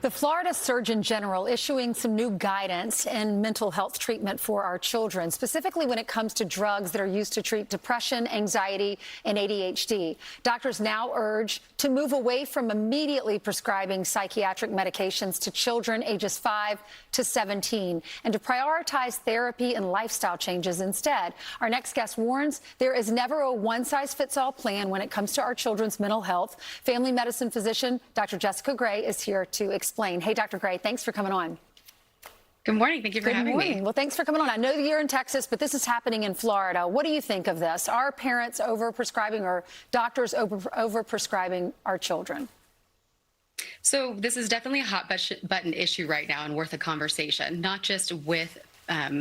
The Florida Surgeon General issuing some new guidance in mental health treatment for our children, specifically when it comes to drugs that are used to treat depression, anxiety, and ADHD. Doctors now urge to move away from immediately prescribing psychiatric medications to children ages 5 to 17 and to prioritize therapy and lifestyle changes instead. Our next guest warns there is never a one-size-fits-all plan when it comes to our children's mental health. Family medicine physician Dr. Jessica Gray is here to explain. Hey, Dr. Gray, thanks for coming on. Good morning. Thank you for having me. Well, thanks for coming on. I know you're in Texas, but this is happening in Florida. What do you think of this? Are parents overprescribing or doctors overprescribing our children? So this is definitely a hot button issue right now and worth a conversation, not just with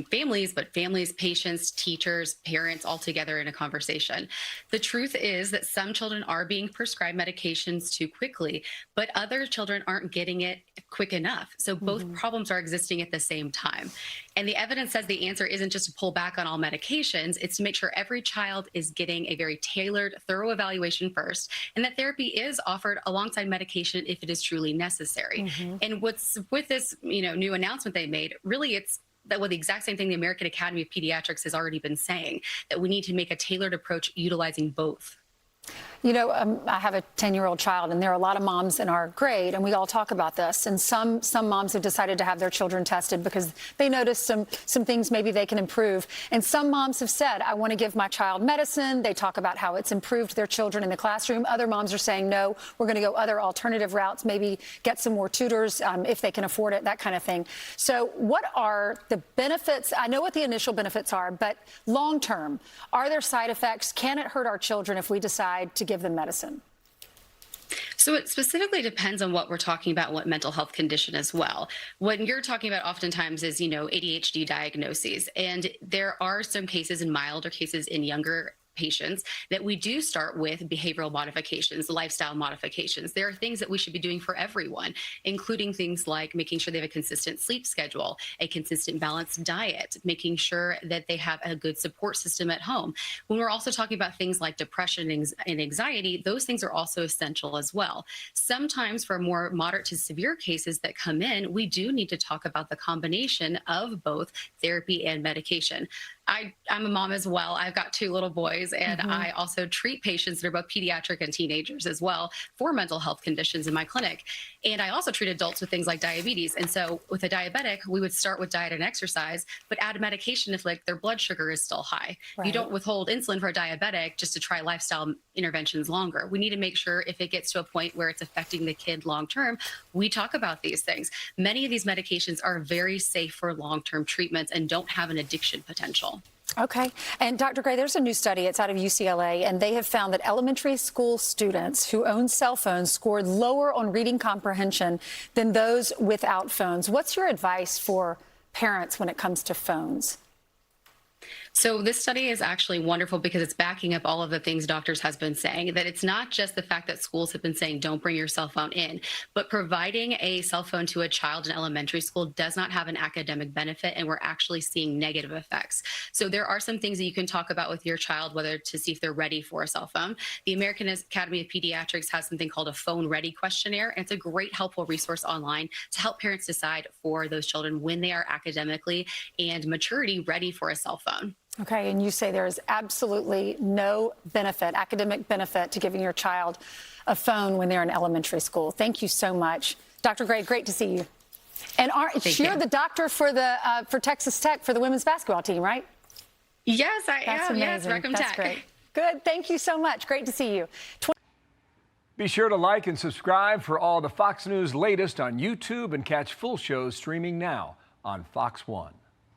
families, but families, patients, teachers, parents, all together in a conversation. The truth is that some children are being prescribed medications too quickly, but other children aren't getting it quick enough. So both problems are existing at the same time. And the evidence says the answer isn't just to pull back on all medications, it's to make sure every child is getting a very tailored, thorough evaluation first, and that therapy is offered alongside medication if it is truly necessary. And what's with this, new announcement they made, really it's that the exact same thing the American Academy of Pediatrics has already been saying, that we need to make a tailored approach utilizing both. I have a 10-year-old child, and there are a lot of moms in our grade, and we all talk about this. And some moms have decided to have their children tested because they noticed some things maybe they can improve. And some moms have said, I want to give my child medicine. They talk about how it's improved their children in the classroom. Other moms are saying, no, we're going to go other alternative routes, maybe get some more tutors if they can afford it, that kind of thing. So what are the benefits? I know what the initial benefits are, but long term, are there side effects? Can it hurt our children if we decide to give them medicine? So it specifically depends on what we're talking about, what mental health condition as well. What you're talking about oftentimes is, ADHD diagnoses. And there are some cases in milder cases in younger patients that we do start with behavioral modifications, lifestyle modifications. There are things that we should be doing for everyone, including things like making sure they have a consistent sleep schedule, a consistent balanced diet, making sure that they have a good support system at home. When we're also talking about things like depression and anxiety, those things are also essential as well. Sometimes for more moderate to severe cases that come in, we do need to talk about the combination of both therapy and medication. I'm a mom as well. I've got 2 little boys, and I also treat patients that are both pediatric and teenagers as well for mental health conditions in my clinic. And I also treat adults with things like diabetes. And so with a diabetic, we would start with diet and exercise, but add medication if their blood sugar is still high. Right. You don't withhold insulin for a diabetic just to try lifestyle interventions longer. We need to make sure if it gets to a point where it's affecting the kid long term, we talk about these things. Many of these medications are very safe for long-term treatments and don't have an addiction potential. Okay. And Dr. Gray, there's a new study. It's out of UCLA, and they have found that elementary school students who own cell phones scored lower on reading comprehension than those without phones. What's your advice for parents when it comes to phones? So this study is actually wonderful because it's backing up all of the things doctors has been saying, that it's not just the fact that schools have been saying don't bring your cell phone in, but providing a cell phone to a child in elementary school does not have an academic benefit, and we're actually seeing negative effects. So there are some things that you can talk about with your child, whether to see if they're ready for a cell phone. The American Academy of Pediatrics has something called a phone ready questionnaire, and it's a great helpful resource online to help parents decide for those children when they are academically and maturity ready for a cell phone. Okay, and you say there is absolutely no benefit, academic benefit, to giving your child a phone when they're in elementary school. Thank you so much. Dr. Gray, great to see you. And you're the doctor for for Texas Tech for the women's basketball team, right? Yes, I am. Amazing. Yes, Recom That's Tech. Great. Good. Thank you so much. Great to see you. Be sure to like and subscribe for all the Fox News latest on YouTube and catch full shows streaming now on Fox 1.